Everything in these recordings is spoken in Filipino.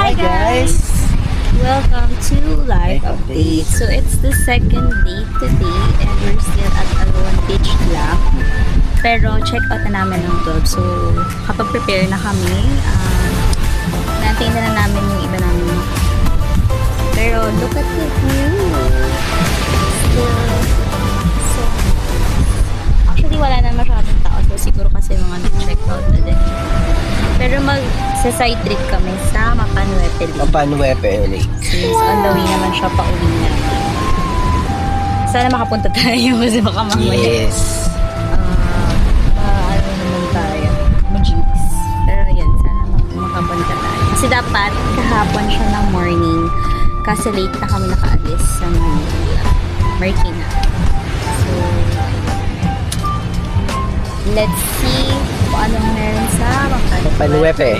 Hi guys! Welcome to Live Update. So it's the second day today and we're still at Alone Beach lang. Pero check out na namin ng club. So kapag prepare na kami, natin na namin yung iba namin. Pero look at the view. So actually wala na masyadong tao. So siguro kasi mga nag-check out na din. Pero mag-side trip kami sa Mapanuepe Lake. Mapanuepe Lake. So on the way naman siya pa-uwi na. Sana makapunta tayo kasi baka mamaya. Yes. Ano naman tayo? Mag-jeeps. Pero yan, sana makapunta tayo. Kasi dapat kahapon siya ng morning. Kasi late na kami nakaalis sa Marikina. So, let's see kung anong meron sa Mapanuepe.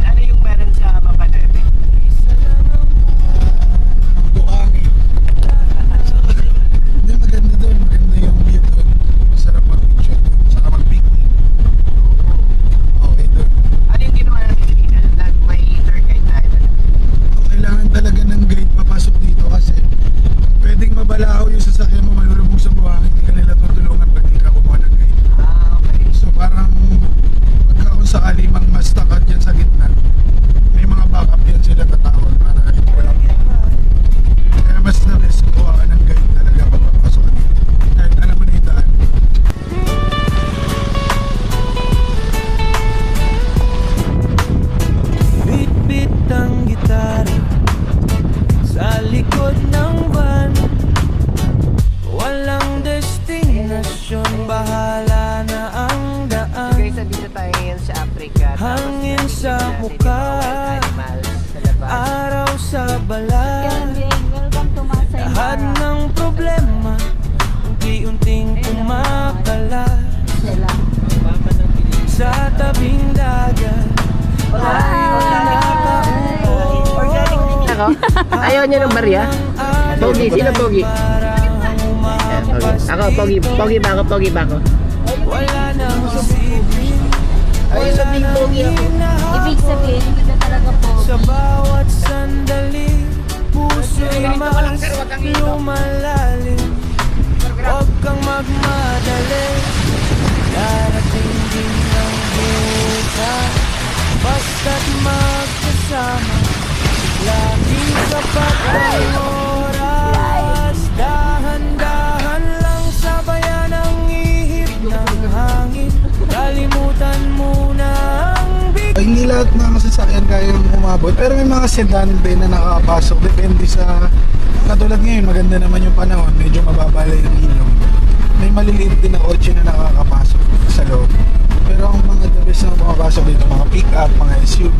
Ano yung meron sa Mapanuepe? Buhangin. Hindi, maganda doon. Maganda yung view doon. Masarap mag-picture doon. Saka mag-picnic. Okay doon. Ano yung ginawa natin kanina? May tour guide tayo. Kailangan talaga ng guide papasok dito kasi pwedeng mabalaho yung sasakyan mo, malulubog sa buhangin. Hindi ka nila tutulungan pag di ka kumuha ng guide. Okay. So parang pagka kung sakali mang ma-stuck ka dyan sa gitna, may mga backup yan sila tatawag para walang kaya mas na best kuha ka ng guide talaga pag papasok ka dito. Kahit alam mo na yung daan. Bit-bit ang gitara sa likod ng van. Walang destinasyon, bahala na ang daan. Guys, nandito tayo ngayon sa Africa. Hangin sa mukha, araw sa balat. Welcome to Masay Lahat Mara. ng problema unti-unting kumakalat sa tabing dagat. Ako? Ayaw niya ng barya? Pogi, sino pogi? Ako, pogi. Pogi ba ako? Pogi ba ako? Wala nang isipin, Ay, sabihin pogi ako. Ibig sabihin, hindi ka talaga po. sa bawat sandali, puso'y mas lumalalim. Huwag kang magmadali, darating din ang bukas. Basta't magkasama, laging sapat ang oras. Dahan-dahan lang sabayan ang ihip ng hangin. Kalimutan muna ang big. Ay, hindi lahat ng masasakyan kayang umabot, pero may mga sedan din na nakakapasok. Depende sa, katulad ngayon, maganda naman yung panahon, medyo mababala yung ilog. May maliliit din na kotse na nakakapasok sa loob. Pero ang mga the best na pumapasok dito, mga pick-up, mga SUV,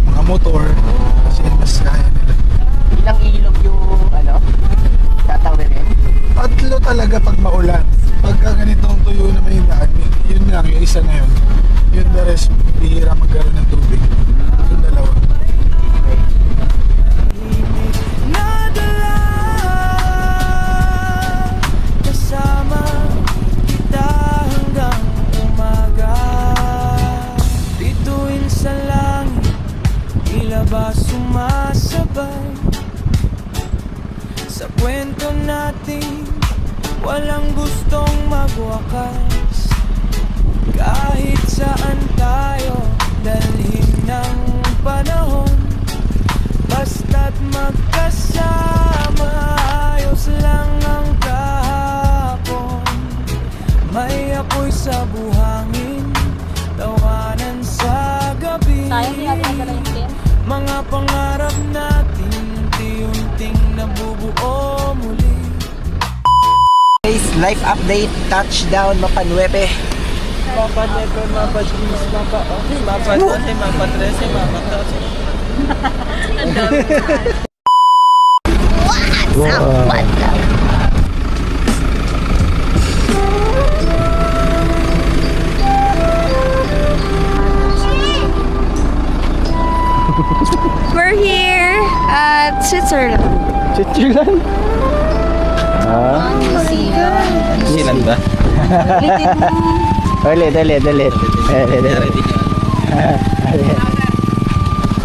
mga motor, kasi mas kaya nila. Ilang ilog yung, tatawirin? Tatlo talaga pag maulan. Pagka ganitong tuyo na may daan, yun lang, yung isa na yun. Yung the rest, bihira magkaroon ng tubig. Yung dalawa. Nadala, kasama kita hanggang umaga. Bituin sa langit, tila ba sumasabay sa kwento natin, walang gustong magwakas. Kahit saan tayo dalhin ng panahon, basta't magkasama, ayos lang ang kahapon. May apoy sa buhangin, tawanan sa gabi. Sayang, hindi natin nagdala yung pin. Mga pangarap natin unti-unting nabubuo muli. Guys, life update, touchdown, Mapanuepe. Mapa 9, mapa 10, mapa 11, mapa 12, mapa 13, mapa 14. What's up? We're here at Switzerland. Switzerland? Ah, New Zealand. New Zealand ba? Ulit. Ready nyo.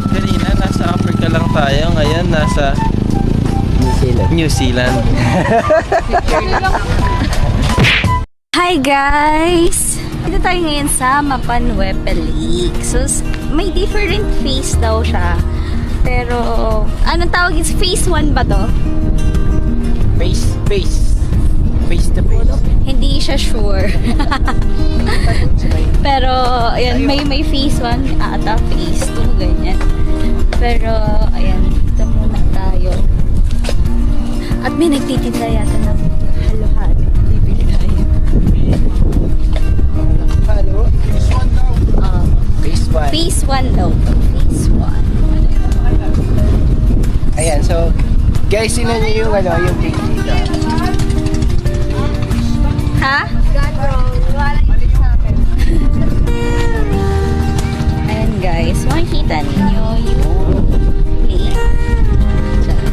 Kanina, nasa Africa lang tayo. Ngayon, nasa New Zealand. Hi guys! Dito tayo ngayon sa Mapanwepe Lake. So, may different phase daw siya. Pero, anong tawag is phase 1 ba to? Face to face. Hindi siya sure. Pero, ayan, may phase 1 ata, phase 2, ganyan. Pero, ayan, dito muna tayo. At may nagtitinda yata ng halo-halo. Bibili tayo. Halo? Phase 1 daw. Phase 1. Phase 1 daw. Phase 1. Ayan, so guys, sino niyo yung yung page dito? Ha? Ayan guys, makikita ninyo yung lake. Diyan.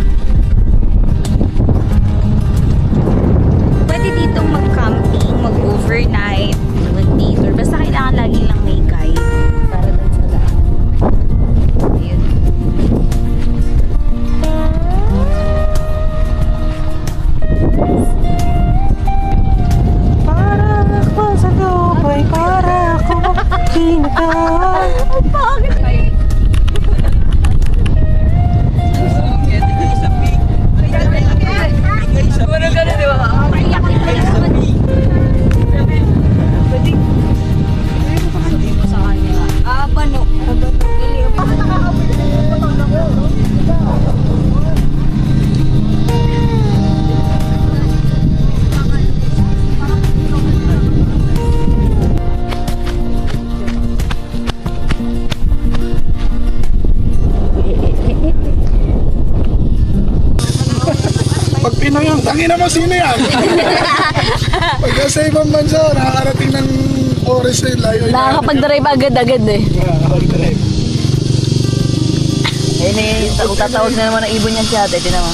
Pwede ditong mag-camping, mag-overnight, mag-nature. Basta kailangan lagi lang may guide para dun sa daan. Ayun. Pag Pinoy yung, tangina mo, sino yan? Pagka sa ibang bansa, nakakarating ng forest na yung layo. Nakakapag-drive agad-agad eh. Nakakapag-drive. Kung tatawag na naman ng ibon yan si ate, tinan mo.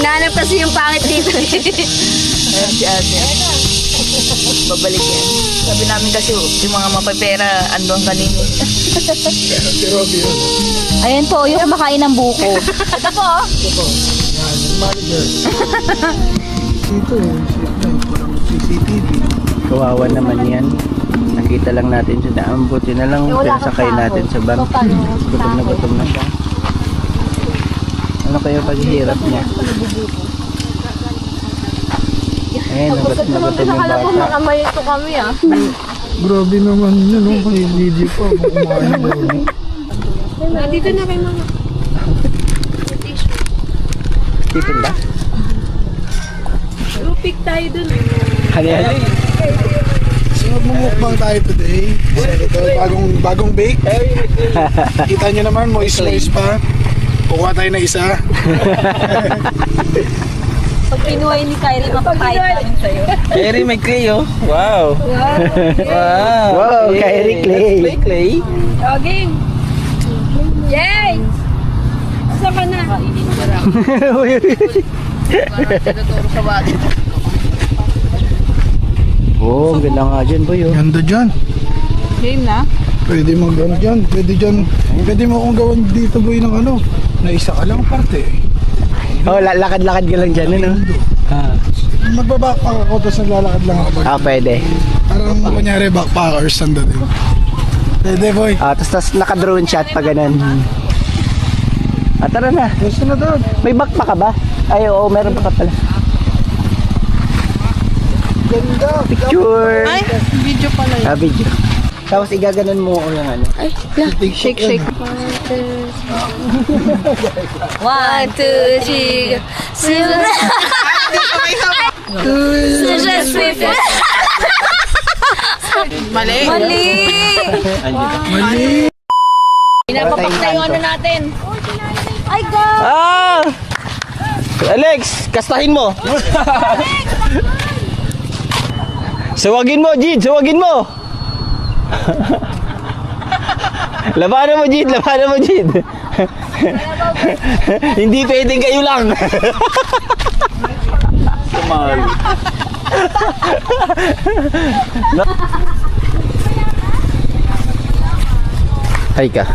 Nahanap kasi yung pangit dito eh. Ayan si ate. Babalik yan. Sabi namin kasi yung mga mapapera andun kanina. Si Robby yun. Ayan po, yung kumakain ng buko. Ito po. Manager. Dito eh, parang CCTV. Kawawa naman yan. Nakita lang natin sa daan. Buti na lang pinasakay natin sa van. Gutom na siya. Ano kaya paghihirap niya? Ayun, nagutom yung bata. Ito kami ah. Grabe naman yun, no? Kay Gigi pa, kumain mo. Dito na kay mama. Titin ba? Lupik tayo dun. Ano yan? So magmumukbang tayo today. So ito, bagong bake. Kita nyo naman, moist pa. Kukuha tayo na isa. Pag pinuhay ni Kylie, mapapahit namin sa'yo. Kerry, may clay oh. Wow. Wow, Kyrie Clay. Let's play clay. Okay. Yay! Asa ka na? Tinuturo sa bati. Oo, ang ganda nga dyan, boy. Oh. Ganda dyan. Game na? Pwede mo gawin dyan. Pwede mo kong gawin dito boy ng ano. Na isa ka lang parte. Oh, lakad-lakad ka lang dyan, ano? Magbabackpack ako, tapos naglalakad lang ako. Ah, pwede. Parang kunyari backpackers ang dating. Pwede boy. Ah, tapos naka-drone shot pa ganun. Ah, tara na. Gusto na doon. May backpack ka ba? Ay, oo, meron pa ka pala. Ganda. Picture. Ay, video pala yun. Ah, video. Tapos igaganon mo o yung ano. Ay, Shake. 1, 2, 3. Mali. Mali! Mali. Pinapapak na yung ano natin. Ay, God! Ah! Alex, kastahin mo. Sawagin mo, Jid. Sawagin mo. Labanan mo, Jid. Labanan mo, Jid. Hindi pwedeng kayo lang. Hi ka.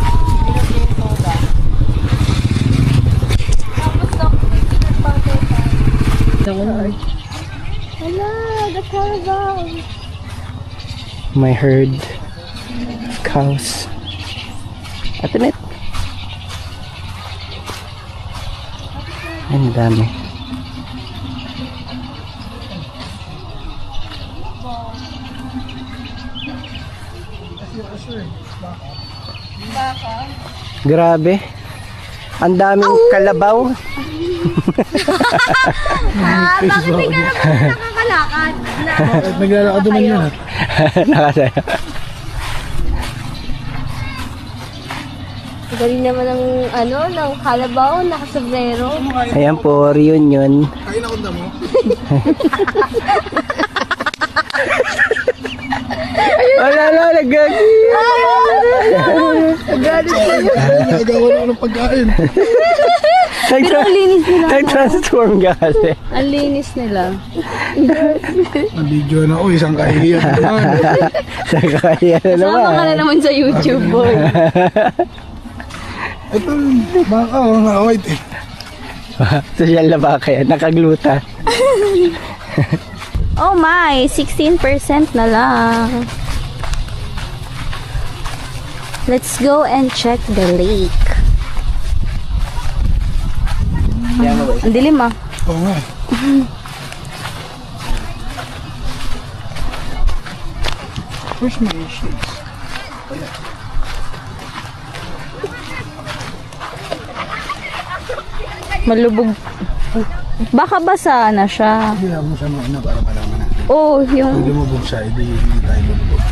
Hello, the caravan. My herd cows. Atinit. Ang dami. Grabe. Ang daming kalabaw. Bakit hindi ka naman nakakalakad? Bakit naglalakad naman yan? Nakasaya. Galing naman ng ng kalabaw, nakasobrero. Ayan po, reunion. Kain akong damo. Wala na, nagagi. Nagagawa na ako ng pagkain. Pero ang linis nila. Nag-transform ka kasi. Ang linis nila. Nabidyo na ako, isang kahihiyan naman. Sa kaya na Sama ka na naman. naman sa YouTube, boy. Ito, baka ako nakawait eh. Social na ba kaya? Nakagluta. Oh my, 16% na lang. Let's go and check the lake. Ang dilim ah. Oo nga. Where's my shades? Malubog. Baka basa na siya. Hindi mo siya muna para malaman natin. Oh, Pwede yung... mo buksa, hindi tayo bubog.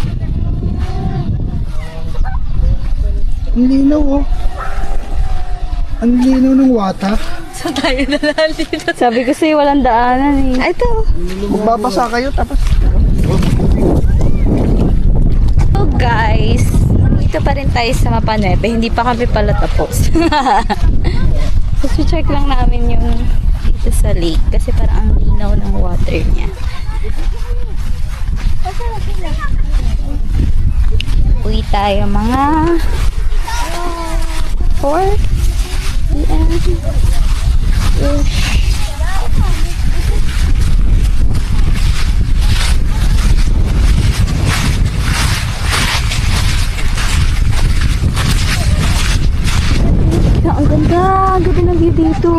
Ang linaw oh. Ang linaw ng wata. Sabi ko sa'yo, walang daanan eh. Ito. Magbabasa kayo tapos. So guys, dito pa rin tayo sa Mapa Nueve. Hindi pa kami pala tapos. Kasi check lang namin yung dito sa lake. Kasi parang ang linaw ng water niya. Uwi tayo mga 4 p.m. Ang ganda. Ang ganda ng view dito.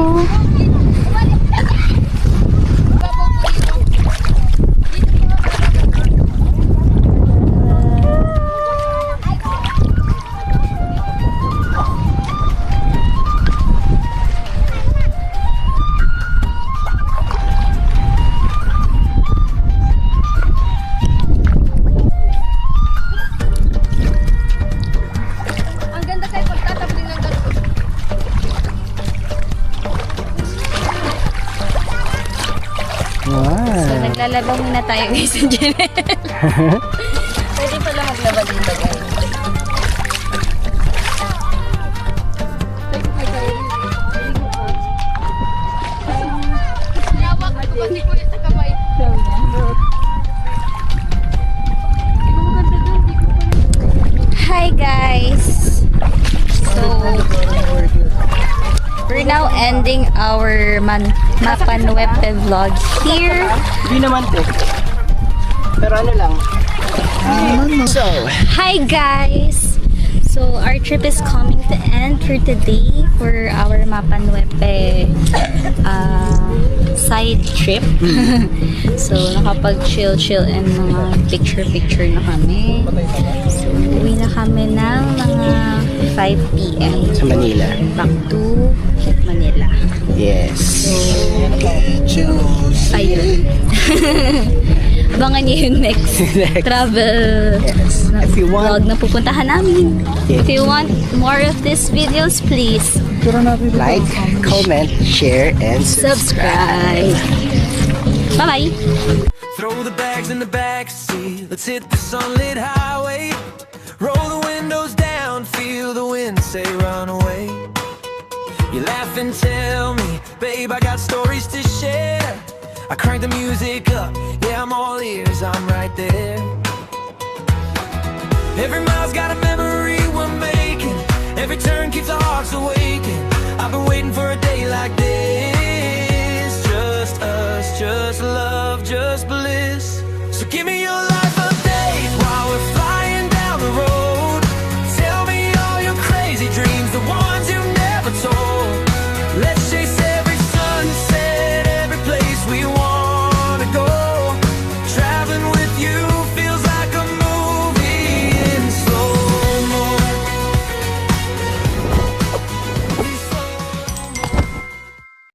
So, naglalaba muna tayo guys sa Janelle. Pwede pala maglaba dito guys. Hi guys! So, we're now ending our Mapa Nueve vlog here. Hindi naman te. Pero ano lang. So, Hi guys! So our trip is coming to end for today for our Mapa Nueve side trip. So nakapag-chill and mga picture na kami. So uwi na kami ng mga 5 p.m. sa Manila. back to Manila. Yes. Ayun. Abangan niyo yung next travel Yes. If you vlog want, na pupuntahan namin. Yes. If you want more of these videos, please like, comment, share, and subscribe. Bye-bye! Throw the bags in the back seat. Let's hit the sunlit highway. Roll the windows down, feel the wind say run away. You laugh and tell me, babe, I got stories to share. I crank the music up, yeah, I'm all ears, I'm right there. Every mile's got a memory we're making. return keeps our hearts awake. And I've been waiting for a day like this.